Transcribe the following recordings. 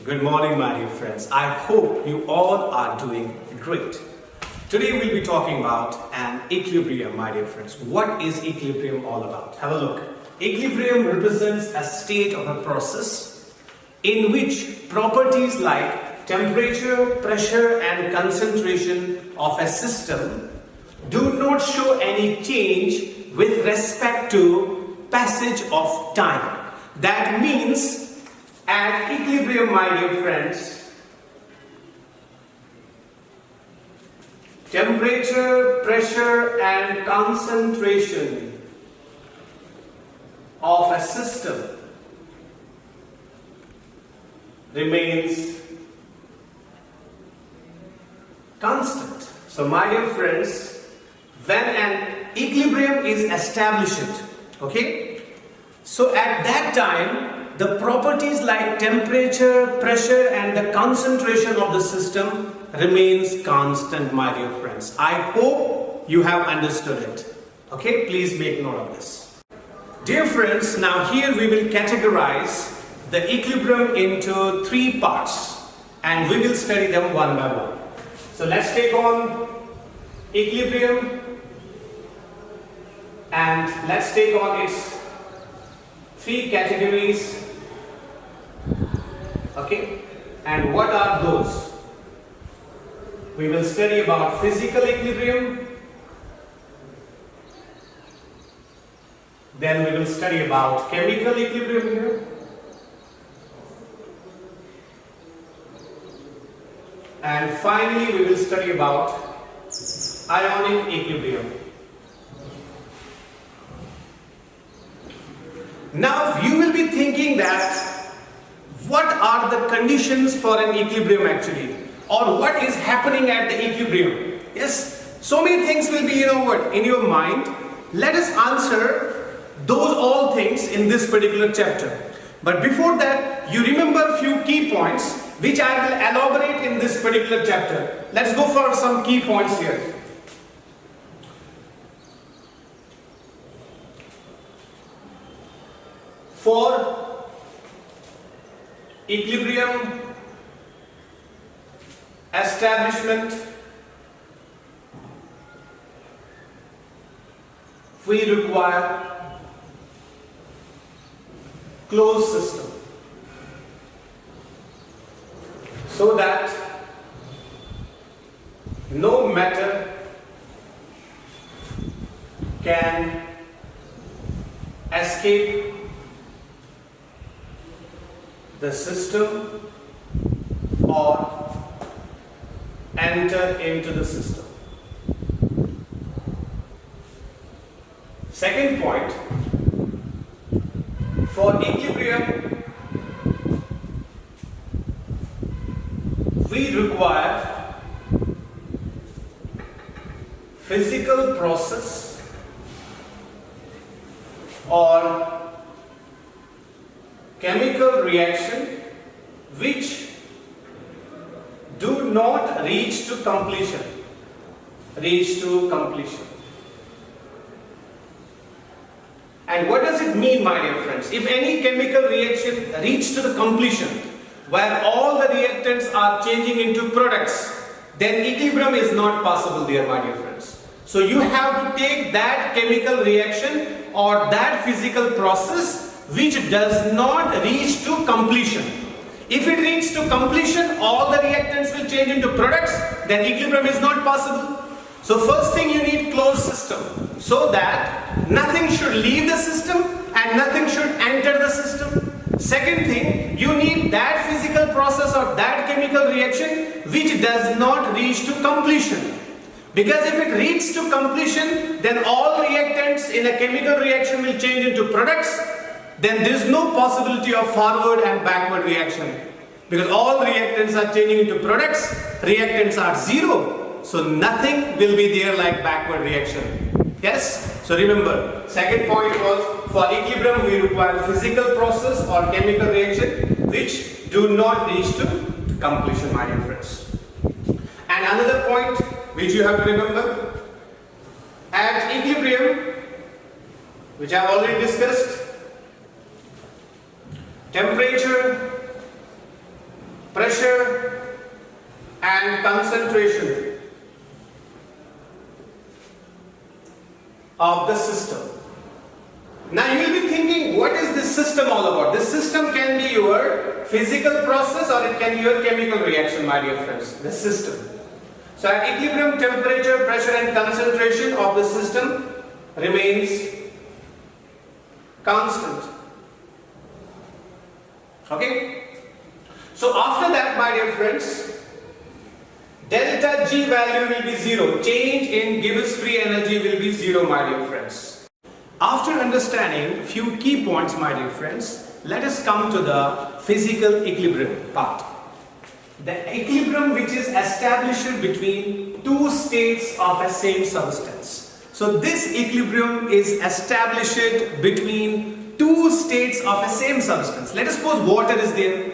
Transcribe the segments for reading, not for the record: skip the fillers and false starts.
Good morning, my dear friends. I hope you all are doing great. Today we'll be talking about an equilibrium, my dear friends. What is equilibrium all about? Have a look. Equilibrium represents a state of a process in which properties like temperature, pressure and concentration of a system do not show any change with respect to passage of time. That means at equilibrium, my dear friends, temperature, pressure and concentration of a system remains constant. So my dear friends, when an equilibrium is established, okay, so at that time the properties like temperature, pressure and the concentration of the system remains constant, my dear friends. I hope you have understood it. Okay, please make note of this. Dear friends, now here we will categorize the equilibrium into three parts and we will study them one by one. So let's take on equilibrium and let's take on its three categories. Okay, and what are those? We will study about physical equilibrium, then we will study about chemical equilibrium here, and finally we will study about ionic equilibrium. Now you will be thinking that what are the conditions for an equilibrium actually, or what is happening at the equilibrium? Yes, so many things will be in your mind. Let us answer those all things in this particular chapter. But before that, you remember a few key points which I will elaborate in this particular chapter. Let's go for some key points here. For equilibrium establishment, we require closed system so that no matter can escape the system or enter into the system. Second point, for equilibrium we require physical process or chemical reaction which do not reach to completion. And what does it mean, my dear friends? If any chemical reaction reaches to the completion where all the reactants are changing into products, then equilibrium is not possible there, my dear friends. So you have to take that chemical reaction or that physical process which does not reach to completion. If it reaches to completion, all the reactants will change into products, then equilibrium is not possible. So first thing, you need closed system so that nothing should leave the system and nothing should enter the system. Second thing, you need that physical process or that chemical reaction which does not reach to completion. Because if it reaches to completion, then all reactants in a chemical reaction will change into products. Then there is no possibility of forward and backward reaction. Because all reactants are changing into products, reactants are zero. So nothing will be there like backward reaction. Yes? So remember, second point was for equilibrium we require physical process or chemical reaction which do not reach to completion, my dear friends. And another point which you have to remember, at equilibrium, which I have already discussed, temperature, pressure and concentration of the system. Now you will be thinking, what is this system all about? This system can be your physical process or it can be your chemical reaction, my dear friends. The system. So at equilibrium, temperature, pressure and concentration of the system remains constant. Okay? So after that, my dear friends, delta G value will be 0. Change in Gibbs free energy will be 0, my dear friends. After understanding a few key points, my dear friends, let us come to the physical equilibrium part. The equilibrium which is established between two states of a same substance. So this equilibrium is established between two states of a same substance. Let us suppose water is there.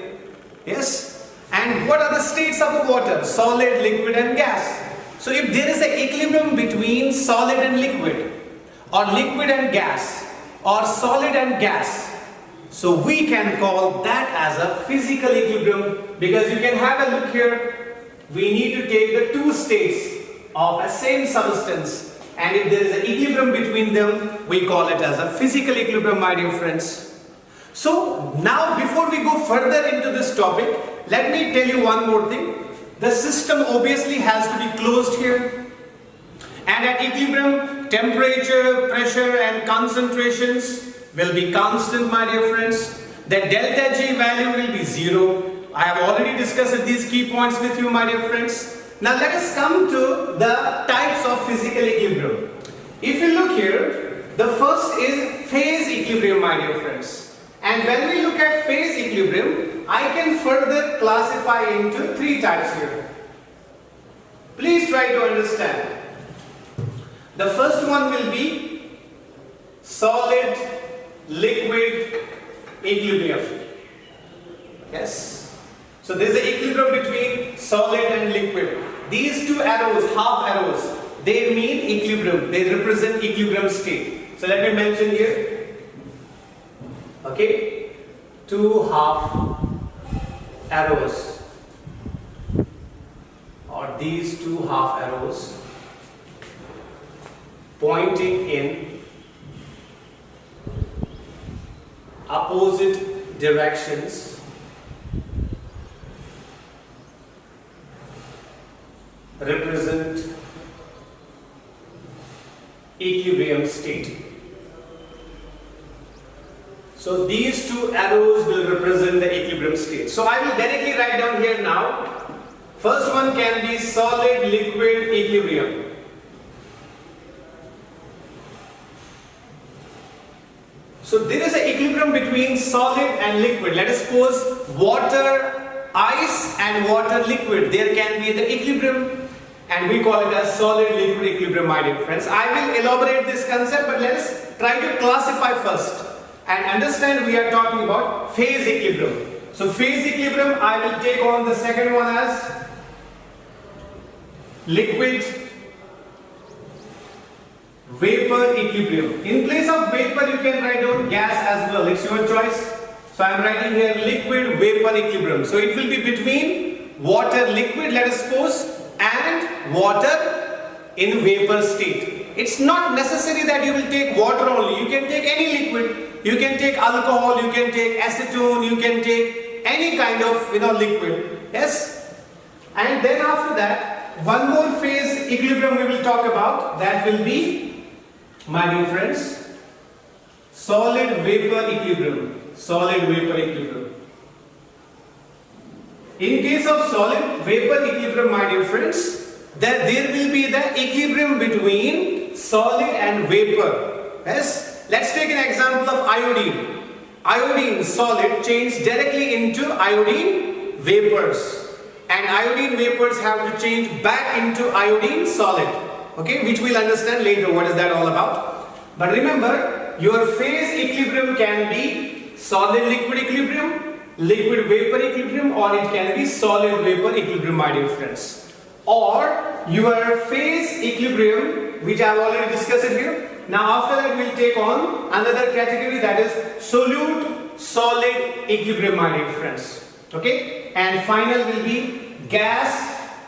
Yes? And what are the states of the water? Solid, liquid and gas. So if there is an equilibrium between solid and liquid, or liquid and gas, or solid and gas, so we can call that as a physical equilibrium, because you can have a look here. We need to take the two states of a same substance, and if there is an equilibrium between them, we call it as a physical equilibrium, my dear friends. So now before we go further into this topic, let me tell you one more thing. The system obviously has to be closed here, and at equilibrium, temperature, pressure and concentrations will be constant, my dear friends. The delta G value will be 0. I have already discussed these key points with you, my dear friends. Now let us come to the types of physical equilibrium. If you look here, the first is phase equilibrium, my dear friends. And when we look at phase equilibrium, I can further classify into three types here. Please try to understand. The first one will be solid liquid equilibrium. Yes. So there is an equilibrium between solid and liquid. These two arrows, half arrows, they mean equilibrium. They represent equilibrium state. So let me mention here. Okay. Two half arrows, or these two half arrows pointing in opposite directions represent equilibrium state. So these two arrows will represent the equilibrium state. So I will directly write down here now. First one can be solid liquid equilibrium. So there is an equilibrium between solid and liquid. Let us suppose water, ice and water liquid. There can be the equilibrium, and we call it as solid liquid equilibrium, my dear friends. I will elaborate this concept, but let us try to classify first and understand we are talking about phase equilibrium. So phase equilibrium, I will take on the second one as liquid vapor equilibrium. In place of vapor, you can write down gas as well. It's your choice. So I am writing here liquid vapor equilibrium. So it will be between water liquid, let us suppose, and water in vapor state. It's not necessary that you will take water only. You can take any liquid. You can take alcohol, you can take acetone, you can take any kind of liquid. Yes? And then after that, one more phase equilibrium we will talk about. That will be, my dear friends, solid vapor equilibrium. Solid vapor equilibrium. In case of solid vapor equilibrium, my dear friends, that there will be the equilibrium between solid and vapor. Yes? Let's take an example of iodine. Iodine solid change directly into iodine vapors, and iodine vapors have to change back into iodine solid. Okay, which we'll understand later what is that all about. But remember, your phase equilibrium can be solid liquid equilibrium, liquid vapor equilibrium, or it can be solid vapor equilibrium, my dear friends. Or your phase equilibrium, which I have already discussed it here. Now after that we'll take on another category, that is solute solid equilibrium, my dear friends. Okay, and final will be gas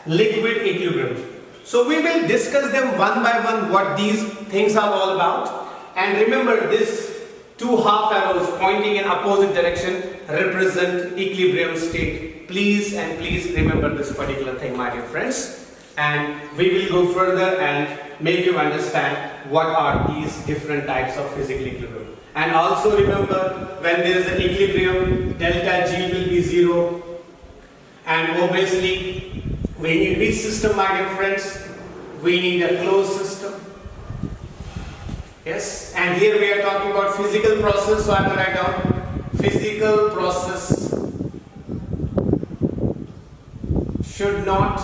liquid equilibrium. So we will discuss them one by one what these things are all about. And remember, this two half arrows pointing in opposite direction represent equilibrium state. Please and please remember this particular thing, my dear friends. And we will go further and make you understand what are these different types of physical equilibrium. And also remember, when there is an equilibrium, delta G will be 0. And obviously, we need which system, my dear friends? We need a closed system. Yes, and here we are talking about physical process, so I will write down physical process should not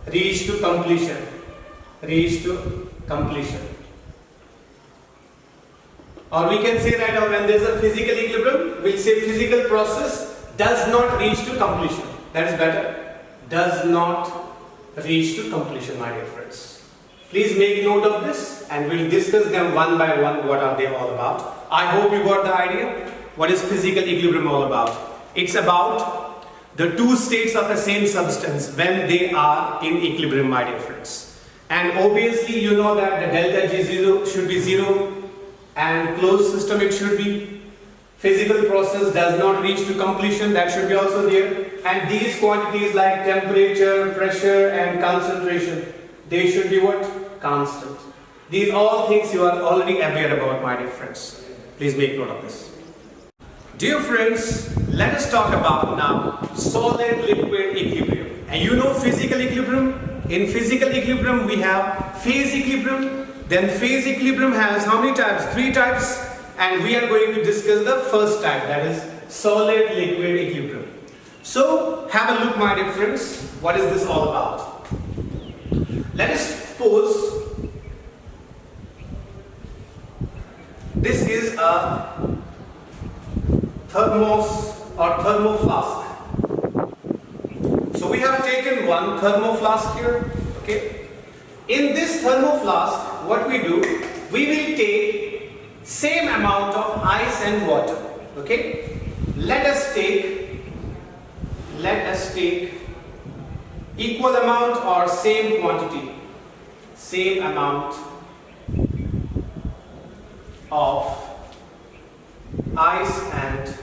reach to completion. Reach to completion. Or we can say right now, when there is a physical equilibrium, we'll say physical process does not reach to completion. That is better. Does not reach to completion, my dear friends. Please make note of this and we'll discuss them one by one. What are they all about? I hope you got the idea. What is physical equilibrium all about? It's about the two states of the same substance when they are in equilibrium, my dear friends. And obviously you know that the delta G0 should be 0 and closed system it should be. Physical process does not reach to completion, that should be also there. And these quantities like temperature, pressure and concentration, they should be what? Constant. These all things you are already aware about, my dear friends. Please make note of this. Dear friends, let us talk about now solid liquid equilibrium. And you know physical equilibrium? In physical equilibrium we have phase equilibrium. Then phase equilibrium has how many types? 3 types. And we are going to discuss the first type, that is solid liquid equilibrium. So have a look, my dear friends. What is this all about? Let us suppose this is a thermos or thermoflask. So we have taken one thermoflask here. Okay. In this thermoflask, what we do, we will take same amount of ice and water. Okay. Let us take equal amount or same quantity, same amount of ice and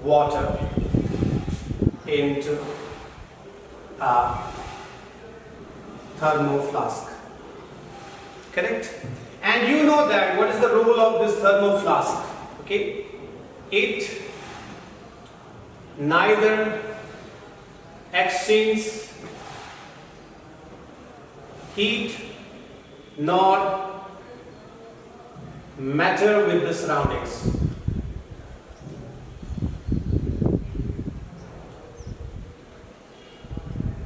water into a thermoflask. Correct? And you know that what is the role of this thermoflask? Okay? It neither exchanges heat nor matter with the surroundings.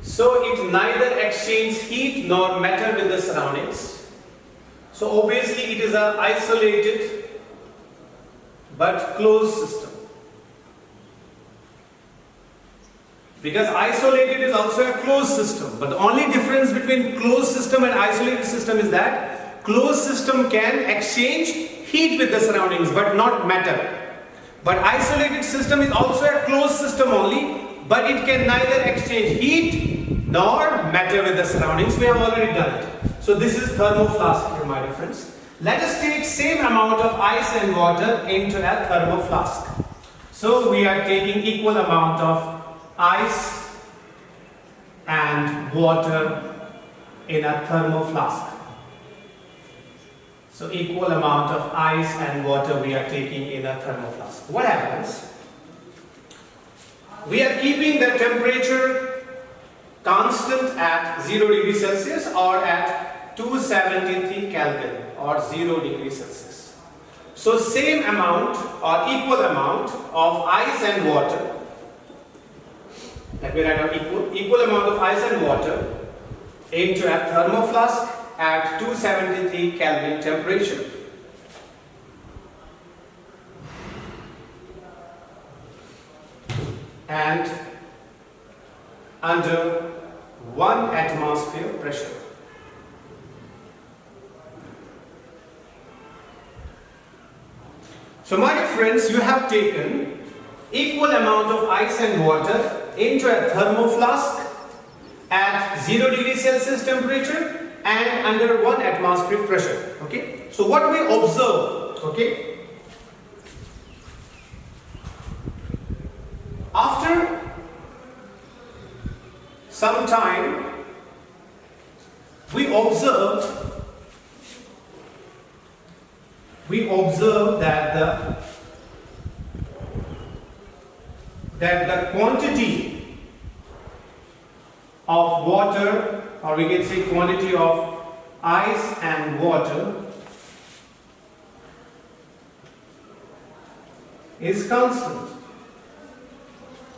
So it neither exchanges heat nor matter with the surroundings. So obviously it is an isolated but closed system. Because isolated is also a closed system. But the only difference between closed system and isolated system is that closed system can exchange heat with the surroundings but not matter. But isolated system is also a closed system only, but it can neither exchange heat nor matter with the surroundings. We have already done it. So this is thermoflask here, my dear friends. Let us take same amount of ice and water into a thermoflask. So we are taking equal amount of ice and water in a thermoflask. So equal amount of ice and water we are taking in a thermoflask. What happens? We are keeping the temperature constant at 0 degrees Celsius or at 273 Kelvin or 0 degrees Celsius. So same amount or equal amount of ice and water. Let me write down equal amount of ice and water into a thermoflask at 273 Kelvin temperature. And under 1 atmosphere pressure. So my dear friends, you have taken equal amount of ice and water into a thermoflask at 0 degree Celsius temperature and under 1 atmospheric pressure. Okay. So what we observe, okay, after some time we observe that the quantity of water, or we can say quantity of ice and water, is constant.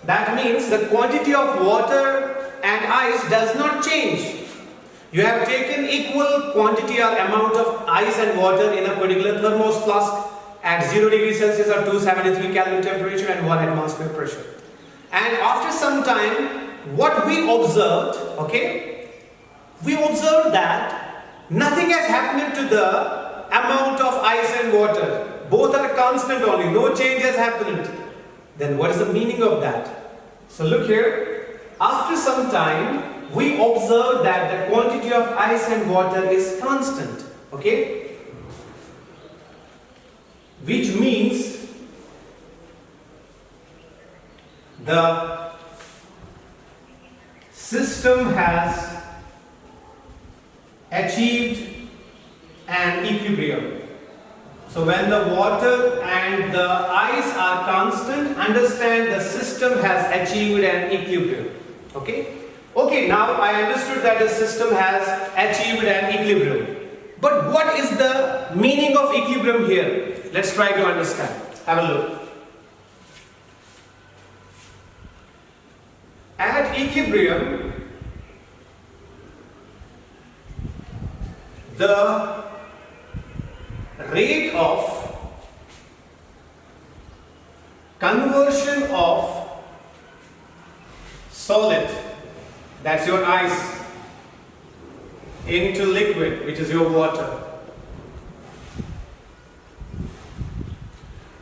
That means the quantity of water and ice does not change. You have taken equal quantity or amount of ice and water in a particular thermos flask at 0 degrees Celsius or 273 Kelvin temperature and 1 atmosphere pressure. And after some time, what we observed, okay, we observed that nothing has happened to the amount of ice and water. Both are constant only, no change has happened. Then what is the meaning of that? So look here, after some time, we observe that the quantity of ice and water is constant, okay, which means the system has achieved an equilibrium. So when the water and the ice are constant, understand the system has achieved an equilibrium. Okay? Okay, now I understood that the system has achieved an equilibrium. But what is the meaning of equilibrium here? Let's try to understand. Have a look. At equilibrium, the rate of conversion of solid, that's your ice, into liquid, which is your water.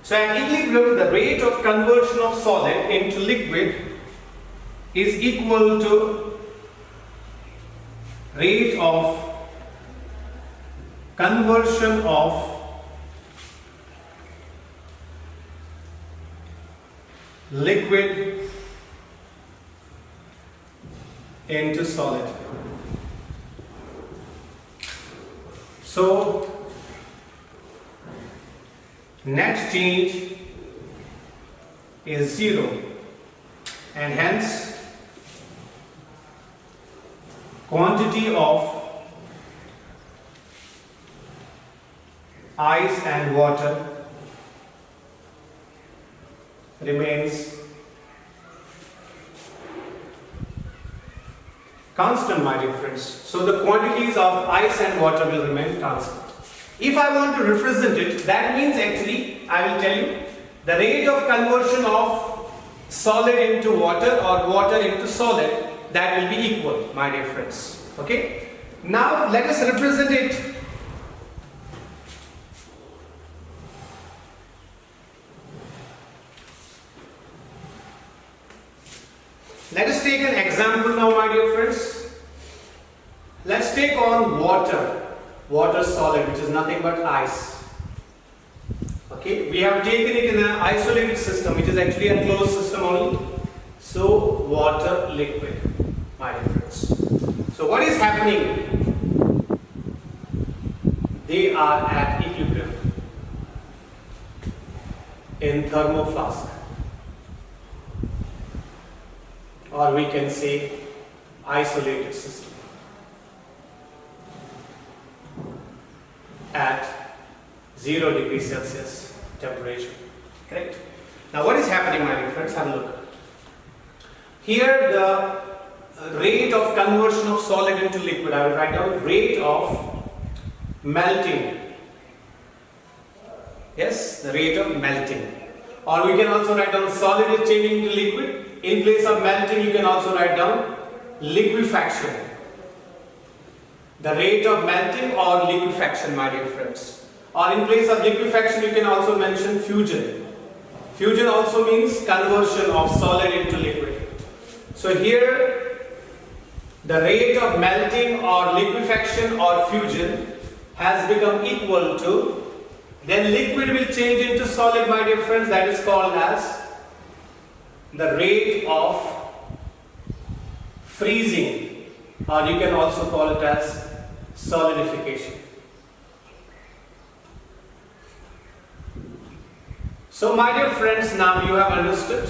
So at equilibrium, the rate of conversion of solid into liquid is equal to rate of conversion of liquid into solid. So net change is 0 and hence quantity of ice and water remains constant, my dear friends. So the quantities of ice and water will remain constant. If I want to represent it, that means actually I will tell you the rate of conversion of solid into water or water into solid, that will be equal, my dear friends. Okay? Now let us represent it. Let us take an example now, my dear friends. Let's take on water solid, which is nothing but ice. Okay, we have taken it in an isolated system, which is actually a closed system only. So water liquid, my dear friends. So what is happening? They are at equilibrium in thermoflask, or we can say isolated system at 0 degrees Celsius temperature. Correct? Now what is happening, my dear friends? Have a look. Here the rate of conversion of solid into liquid, I will write down rate of melting. Yes, the rate of melting. Or we can also write down solid is changing to liquid. In place of melting, you can also write down liquefaction. The rate of melting or liquefaction, my dear friends. Or in place of liquefaction, you can also mention fusion. Fusion also means conversion of solid into liquid. So here the rate of melting or liquefaction or fusion has become equal to, then liquid will change into solid, my dear friends. That is called as the rate of freezing, or you can also call it as solidification. So my dear friends, now you have understood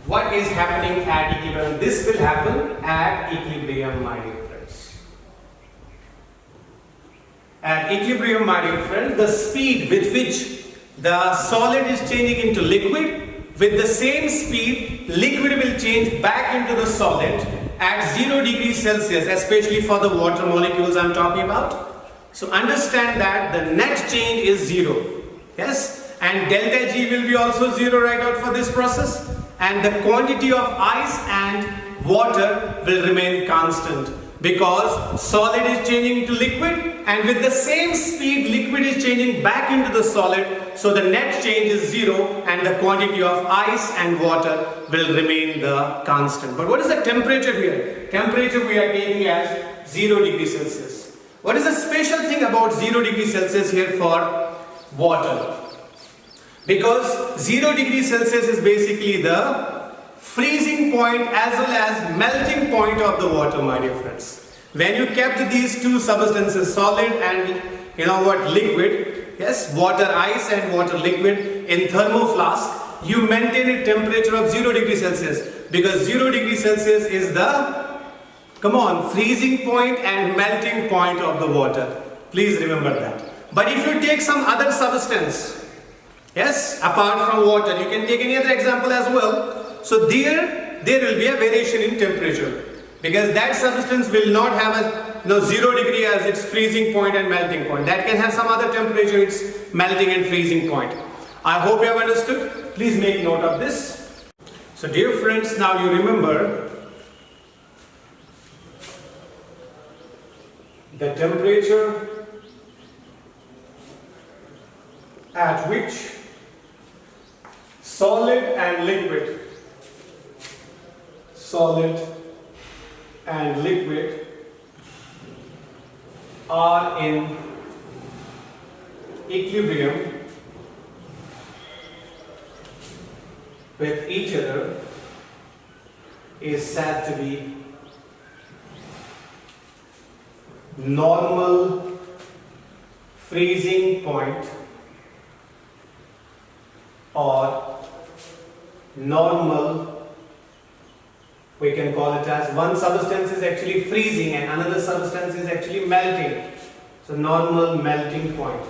what is happening at equilibrium. This will happen at equilibrium, my dear friends. At equilibrium, my dear friends, the speed with which the solid is changing into liquid, with the same speed, liquid will change back into the solid at 0 degrees Celsius, especially for the water molecules I am talking about. So understand that the net change is 0. Yes? And delta G will be also 0 right out for this process. And the quantity of ice and water will remain constant, because solid is changing into liquid, and with the same speed liquid is changing back into the solid. So the net change is 0 and the quantity of ice and water will remain the constant. But what is the temperature here? Temperature we are taking as 0 degrees Celsius. What is the special thing about 0 degrees Celsius here for water? Because 0 degrees Celsius is basically the freezing point as well as melting point of the water, my dear friends. When you kept these two substances, solid and liquid, yes, water ice and water liquid, in thermoflask, you maintain a temperature of 0 degrees Celsius, because 0 degrees Celsius is the, freezing point and melting point of the water. Please remember that. But if you take some other substance, yes, apart from water, you can take any other example as well. So there will be a variation in temperature, because that substance will not have a 0 degree as its freezing point and melting point. That can have some other temperature, its melting and freezing point. I hope you have understood. Please make note of this. So dear friends, now you remember the temperature at which solid and liquid are in equilibrium with each other is said to be normal freezing point or normal, we can call it as, one substance is actually freezing and another substance is actually melting. So normal melting point.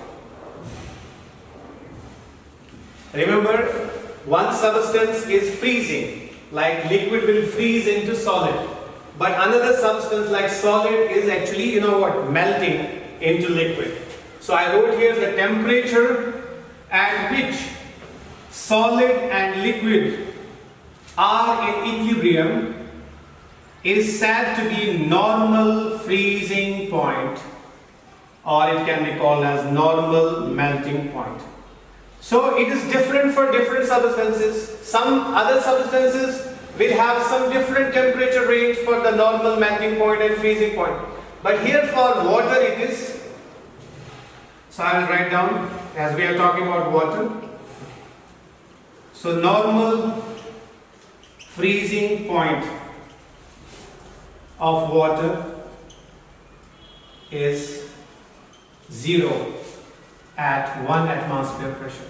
Remember, one substance is freezing, like liquid will freeze into solid, but another substance like solid is actually melting into liquid. So I wrote here the temperature at which solid and liquid are in equilibrium is said to be normal freezing point, or it can be called as normal melting point. So it is different for different substances. Some other substances will have some different temperature range for the normal melting point and freezing point. But here for water it is, so I will write down as we are talking about water. So normal freezing point of water is 0 at 1 atmosphere pressure.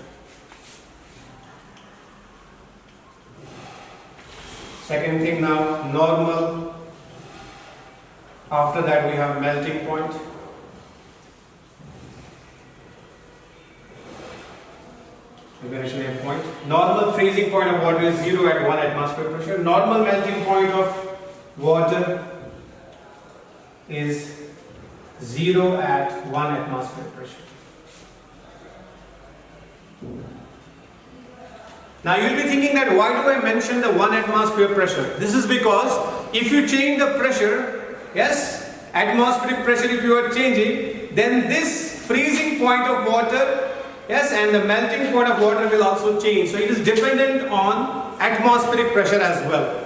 Second thing now, normal. After that we have melting point. Point. Normal freezing point of water is 0 at 1 atmosphere pressure. Normal melting point of water is 0 at 1 atmosphere pressure. Now you will be thinking that why do I mention the 1 atmosphere pressure? This is because if you change the pressure, yes, atmospheric pressure if you are changing, then this freezing point of water Yes, and the melting point of water will also change. So it is dependent on atmospheric pressure as well.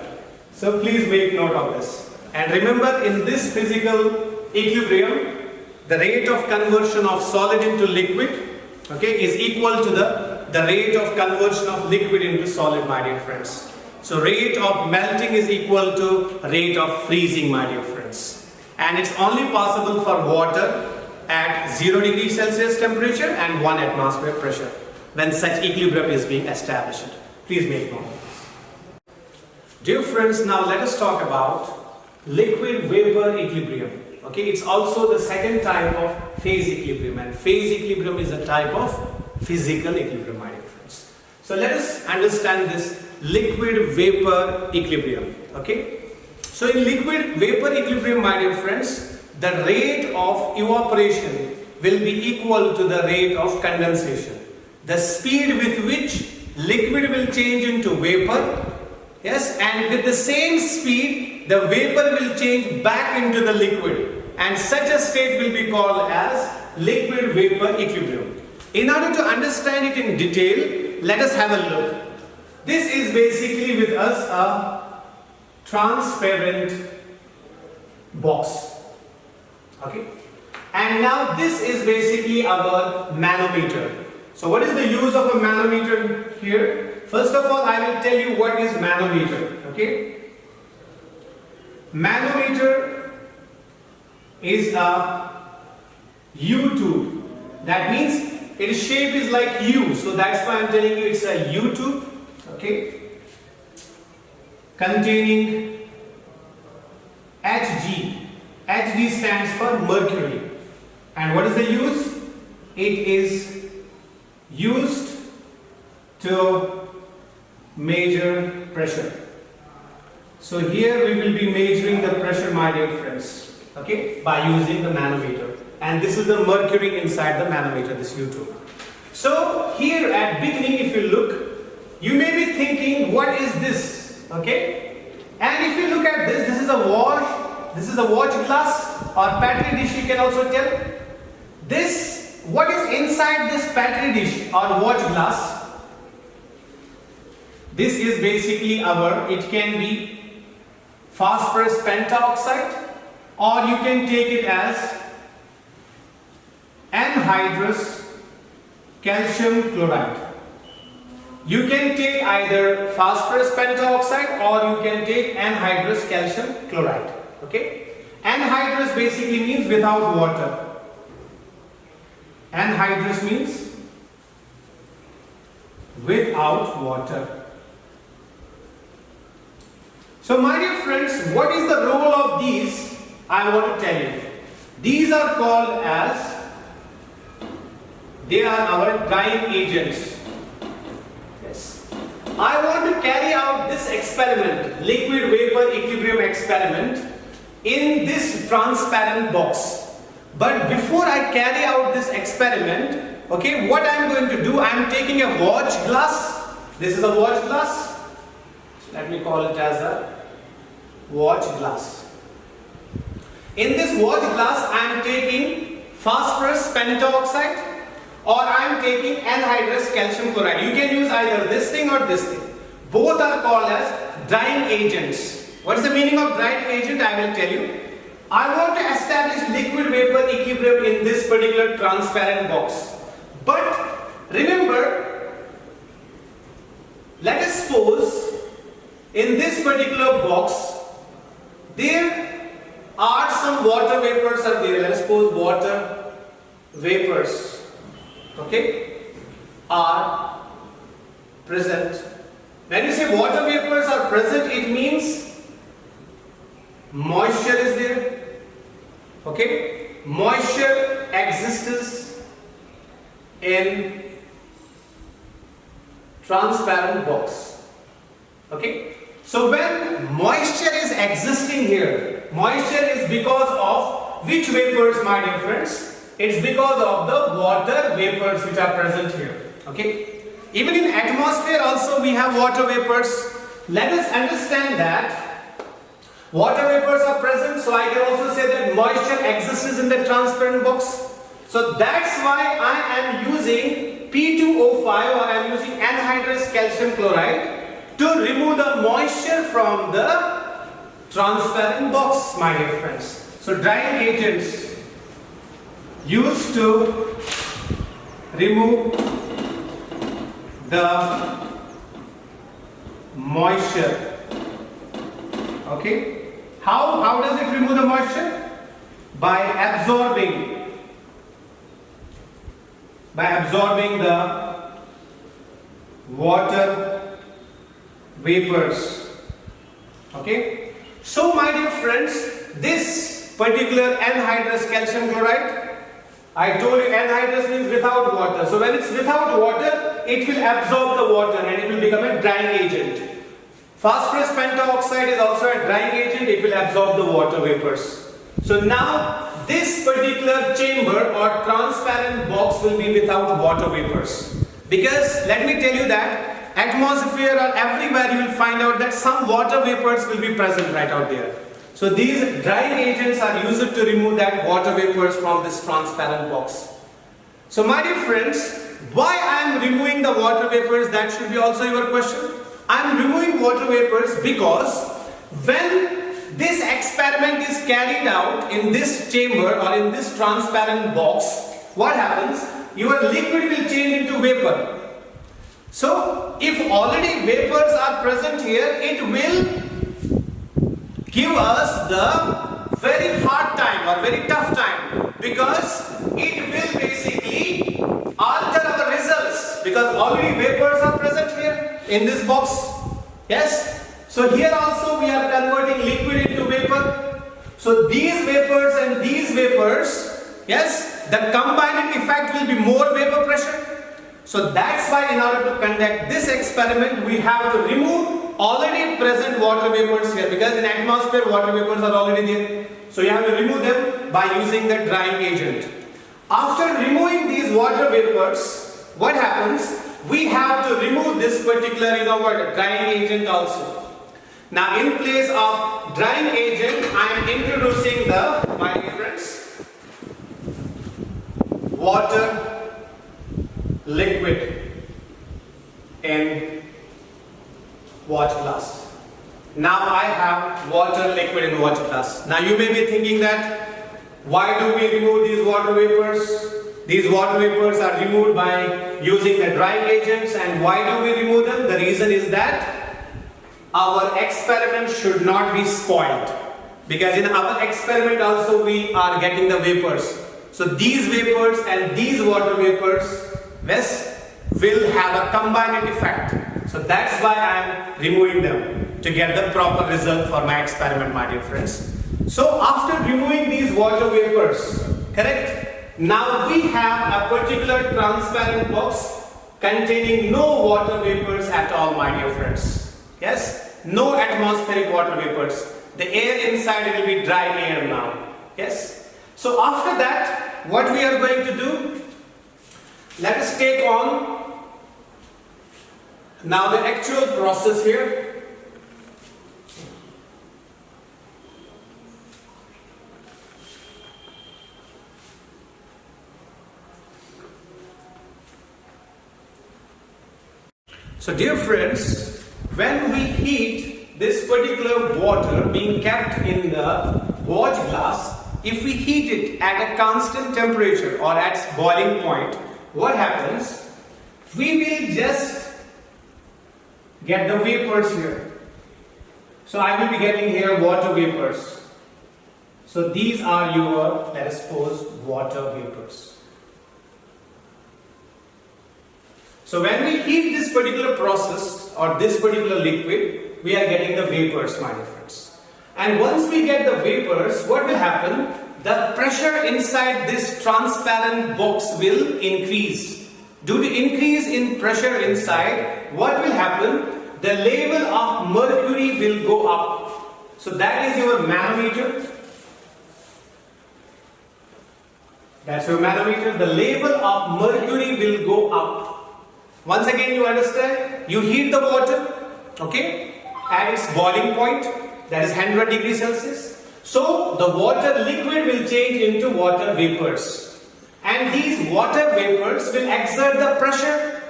So please make note of this. And remember, in this physical equilibrium, the rate of conversion of solid into liquid, okay, is equal to the rate of conversion of liquid into solid, my dear friends. So rate of melting is equal to rate of freezing, my dear friends. And it's only possible for water at 0 degrees Celsius temperature and 1 atmosphere pressure when such equilibrium is being established. Please make note. Dear friends, now let us talk about liquid vapor equilibrium. Okay, it's also the second type of phase equilibrium, and phase equilibrium is a type of physical equilibrium, my dear friends. So let us understand this liquid vapor equilibrium. Okay, so in liquid vapor equilibrium, my dear friends, the rate of evaporation will be equal to the rate of condensation. The speed with which liquid will change into vapor, yes, and with the same speed the vapor will change back into the liquid, and such a state will be called as liquid vapor equilibrium. In order to understand it in detail, let us have a look. This is basically with us a transparent box. Okay, and now this is basically our manometer. So what is the use of a manometer here? First of all, I will tell you what is manometer. Okay, manometer is a U-tube. That means its shape is like U, so that's why I'm telling you it's a U-tube. Okay, containing Hg. Hg stands for mercury. And what is the use? It is used to measure pressure. So here we will be measuring the pressure, my dear friends, okay, by using the manometer. And this is the mercury inside the manometer, this U2. So here at beginning, if you look, you may be thinking, what is this? Okay, and if you look at this, this is a watch. This is a watch glass or petri dish, you can also tell. This, what is inside this petri dish or watch glass? This is basically it can be phosphorus pentoxide, or you can take it as anhydrous calcium chloride. You can take either phosphorus pentoxide or you can take anhydrous calcium chloride. Okay, anhydrous basically means without water. Anhydrous means without water. So my dear friends, what is the role of these? I want to tell you. These are called as, they are our drying agents. Yes. I want to carry out this experiment, liquid vapor equilibrium experiment, in this transparent box. But before I carry out this experiment, okay, what I am going to do, I am taking a watch glass. This is a watch glass. Let me call it as a watch glass. In this watch glass, I am taking phosphorus pentoxide or I am taking anhydrous calcium chloride. You can use either this thing or this thing. Both are called as drying agents. What is the meaning of drying agent? I will tell you. I want to establish liquid vapor equilibrium in this particular transparent box. But remember, let us suppose in this particular box there are some water vapors are there. Let us suppose water vapors, okay, are present. When you say water vapors are present, it means moisture is there. Okay, moisture exists in transparent box. Okay, so when moisture is existing here, moisture is because of which vapors, my dear friends? It's because of the water vapors which are present here. Okay, even in atmosphere also we have water vapors. Let us understand that water vapors are present, so I can also say that moisture exists in the transparent box. So that's why I am using P2O5, or I am using anhydrous calcium chloride to remove the moisture from the transparent box, my dear friends. So drying agents used to remove the moisture. Okay, how does it remove the moisture? By absorbing the water vapors. Okay, so my dear friends, this particular anhydrous calcium chloride, I told you anhydrous means without water. So when it's without water, it will absorb the water and it will become a drying agent. Phosphorus pentaoxide is also a drying agent, it will absorb the water vapors. So now this particular chamber or transparent box will be without water vapors. Because let me tell you that atmosphere or everywhere you will find out that some water vapors will be present right out there. So these drying agents are used to remove that water vapors from this transparent box. So my dear friends, why I am removing the water vapors, that should be also your question. I am removing water vapors because when this experiment is carried out in this chamber or in this transparent box, what happens? Your liquid will change into vapor. So if already vapors are present here, it will give us the very hard time or very tough time, because it will basically alter our results, because already vapors are present here in this box. Yes. So here also we are converting liquid into vapor. So these vapors and these vapors, yes, the combined effect will be more vapor pressure. So that's why in order to conduct this experiment, we have to remove already present water vapors here, because in atmosphere water vapors are already there. So you have to remove them by using the drying agent. After removing these water vapors, what happens? We have to remove this particular drying agent also. Now in place of drying agent, I am introducing the, my dear friends, water liquid in watch glass. Now I have water liquid in watch glass. Now you may be thinking that why do we remove these water vapors? These water vapors are removed by using the drying agents, and why do we remove them? The reason is that our experiment should not be spoiled, because in our experiment also we are getting the vapors. So these vapors and these water vapors, yes, will have a combined effect. So that's why I am removing them, to get the proper result for my experiment, my dear friends. So after removing these water vapors, correct? Now we have a particular transparent box containing no water vapors at all, my dear friends. Yes, no atmospheric water vapors. The air inside will be dry air now. Yes. So after that, what we are going to do, let us take on now the actual process here. So dear friends, when we heat this particular water being kept in the watch glass, if we heat it at a constant temperature or at boiling point, what happens? We will just get the vapors here. So I will be getting here water vapors. So these are your, let us suppose, water vapors. So when we heat this particular process or this particular liquid, we are getting the vapors, my dear friends. And once we get the vapors, what will happen? The pressure inside this transparent box will increase. Due to increase in pressure inside, what will happen? The level of mercury will go up. So that is your manometer. That's your manometer. The level of mercury will go up. Once again, you understand, you heat the water, okay, at its boiling point, that is 100 degrees Celsius. So the water liquid will change into water vapors. and these water vapors will exert the pressure.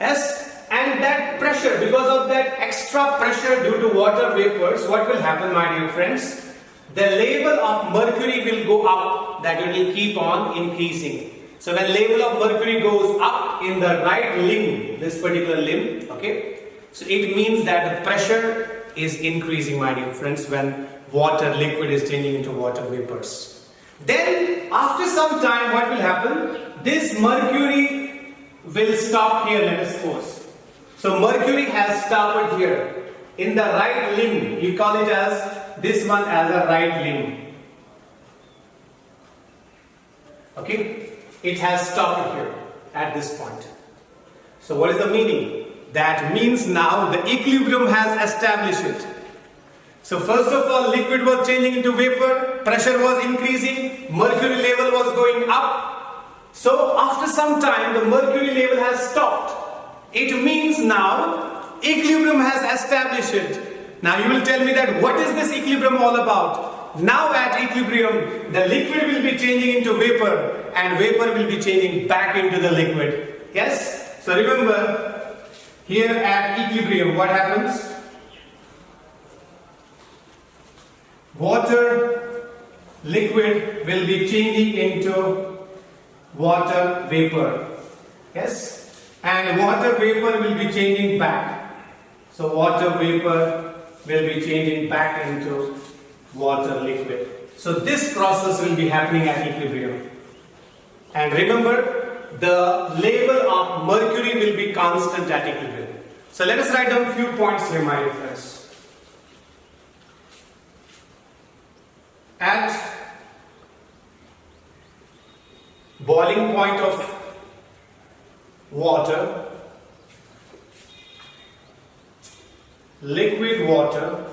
Yes, and that pressure, because of that extra pressure due to water vapors, what will happen, my dear friends? The level of mercury will go up, that it will keep on increasing. So when level of mercury goes up in the right limb, this particular limb, okay, so it means that the pressure is increasing, my dear friends, when water liquid is changing into water vapors. Then after some time, what will happen? This mercury will stop here, let us suppose. So mercury has stopped here in the right limb. You call it as this one as a right limb. Okay, it has stopped here at this point. So what is the meaning? That means now the equilibrium has established it. So first of all, liquid was changing into vapor, pressure was increasing, mercury level was going up. So after some time, the mercury level has stopped. It means now equilibrium has established it. Now you will tell me that what is this equilibrium all about? Now at equilibrium, the liquid will be changing into vapor and vapor will be changing back into the liquid. Yes? So remember, here at equilibrium, what happens? Water liquid will be changing into water vapor. Yes? And water vapor will be changing back. So water vapor will be changing back into water liquid. So this process will be happening at equilibrium. And remember, the level of mercury will be constant at equilibrium. So let us write down a few points here, my dear friends. At boiling point of water, liquid water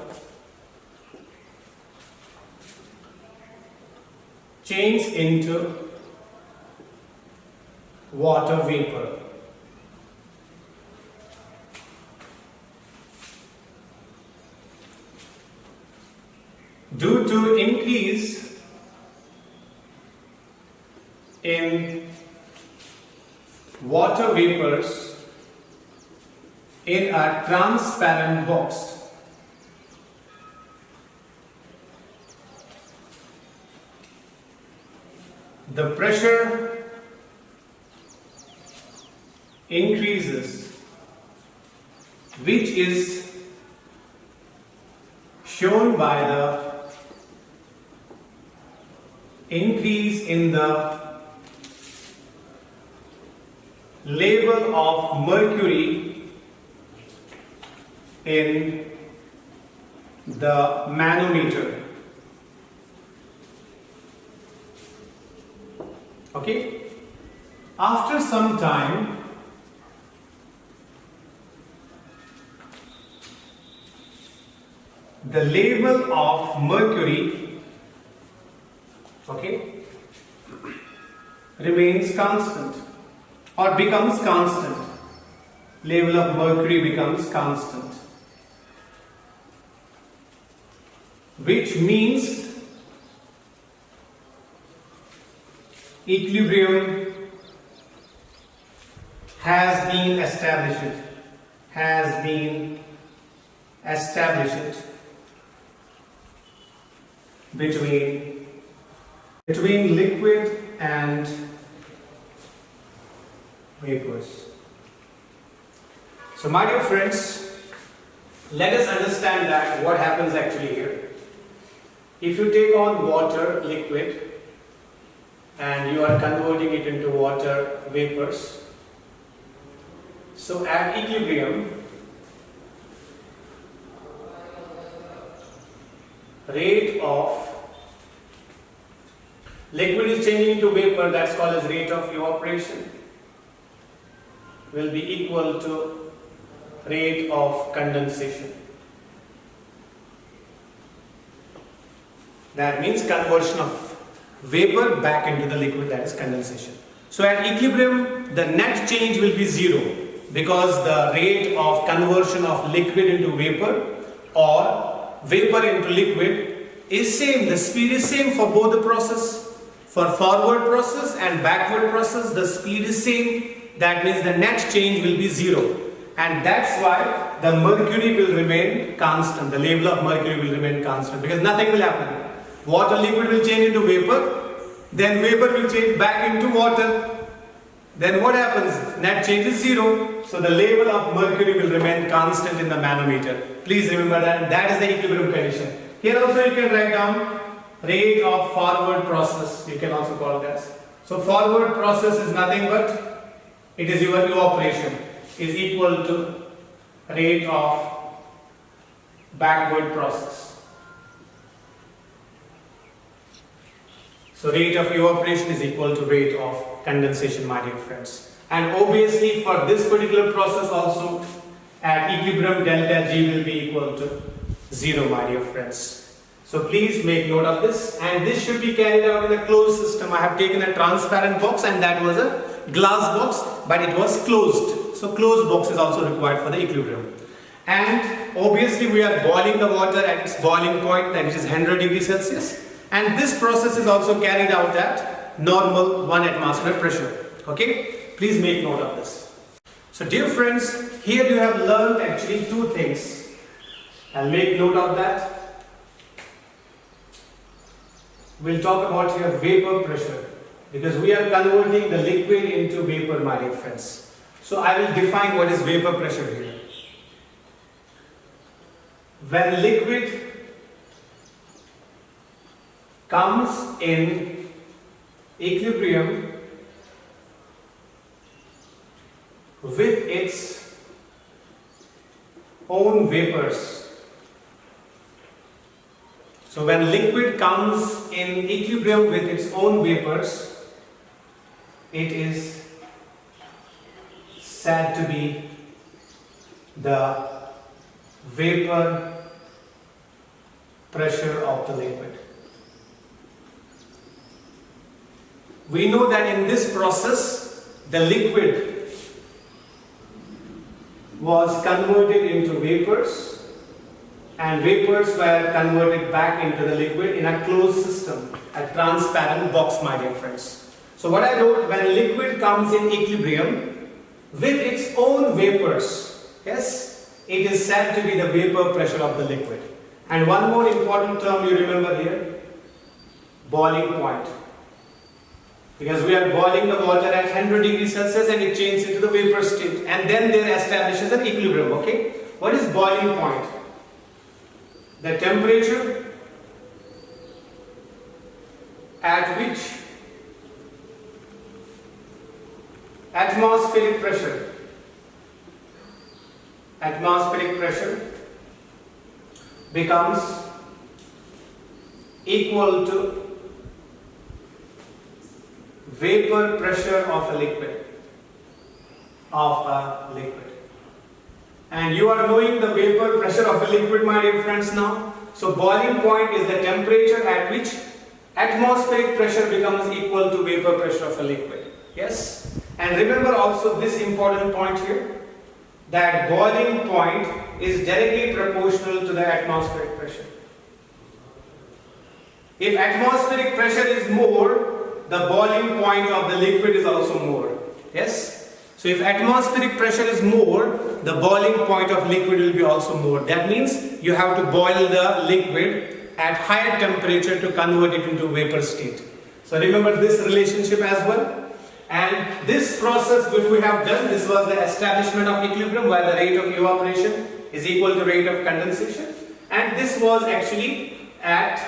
changes into water vapor. Due to increase in water vapors in a transparent box, the pressure increases, which is shown by the increase in the level of mercury in the manometer. Okay? After some time, the level of mercury, okay, remains constant or becomes constant. Level of mercury becomes constant, which means equilibrium has been established. Between liquid and vapors. So my dear friends, let us understand that what happens actually here. If you take on water liquid and you are converting it into water vapors, so at equilibrium, rate of liquid is changing into vapor, that's called as rate of evaporation, will be equal to rate of condensation. That means conversion of vapor back into the liquid, that is condensation. So at equilibrium, the net change will be zero because the rate of conversion of liquid into vapor or vapor into liquid is same. The speed is same for both the process. For forward process and backward process, the speed is same. That means the net change will be 0. And that's why the mercury will remain constant. The level of mercury will remain constant because nothing will happen. Water liquid will change into vapor. Then vapor will change back into water. Then what happens? Net change is 0. So the level of mercury will remain constant in the manometer. Please remember that. That is the equilibrium condition. Here also you can write down rate of forward process. You can also call it as. So forward process is nothing but it is your evaporation is equal to rate of backward process. So rate of evaporation is equal to rate of condensation, my dear friends. And obviously for this particular process also at equilibrium delta G will be equal to 0, my dear friends. So please make note of this, and this should be carried out in a closed system. I have taken a transparent box and that was a glass box, but it was closed. So closed box is also required for the equilibrium. And obviously we are boiling the water at its boiling point, that is 100 degrees Celsius. And this process is also carried out at normal 1 atmosphere pressure. Okay, please make note of this. So dear friends, here you have learned actually two things. I'll make note of that. We'll talk about your vapor pressure because we are converting the liquid into vapor, my dear friends. So I will define what is vapor pressure here. When liquid comes in equilibrium with its own vapors. So when liquid comes in equilibrium with its own vapors, it is said to be the vapor pressure of the liquid. We know that in this process, the liquid was converted into vapors and vapors were converted back into the liquid in a closed system, a transparent box, my dear friends. So what I wrote, when liquid comes in equilibrium with its own vapors, yes, it is said to be the vapor pressure of the liquid. And one more important term you remember here, boiling point. Because we are boiling the water at 100 degrees Celsius and it changes into the vapor state, and then there establishes an equilibrium. Okay, what is boiling point? The temperature at which atmospheric pressure becomes equal to vapor pressure of a liquid. And you are knowing the vapor pressure of a liquid, my dear friends, now. So boiling point is the temperature at which atmospheric pressure becomes equal to vapor pressure of a liquid. Yes? And remember also this important point here, that boiling point is directly proportional to the atmospheric pressure. If atmospheric pressure is more, the boiling point of the liquid is also more. Yes? So if atmospheric pressure is more, the boiling point of liquid will be also more. That means you have to boil the liquid at higher temperature to convert it into vapor state. So remember this relationship as well. And this process which we have done, this was the establishment of equilibrium where the rate of evaporation is equal to rate of condensation. And this was actually at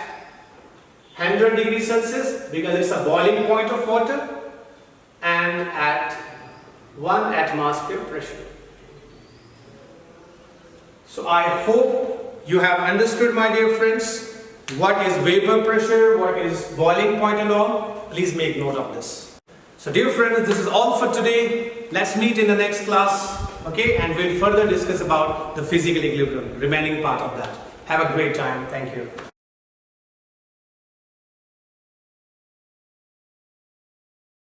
100 degrees Celsius because it's a boiling point of water, and at 1 atmosphere pressure. So I hope you have understood, my dear friends, what is vapor pressure, what is boiling point and all. Please make note of this. So dear friends, this is all for today. Let's meet in the next class, okay, and we'll further discuss about the physical equilibrium, remaining part of that. Have a great time. Thank you.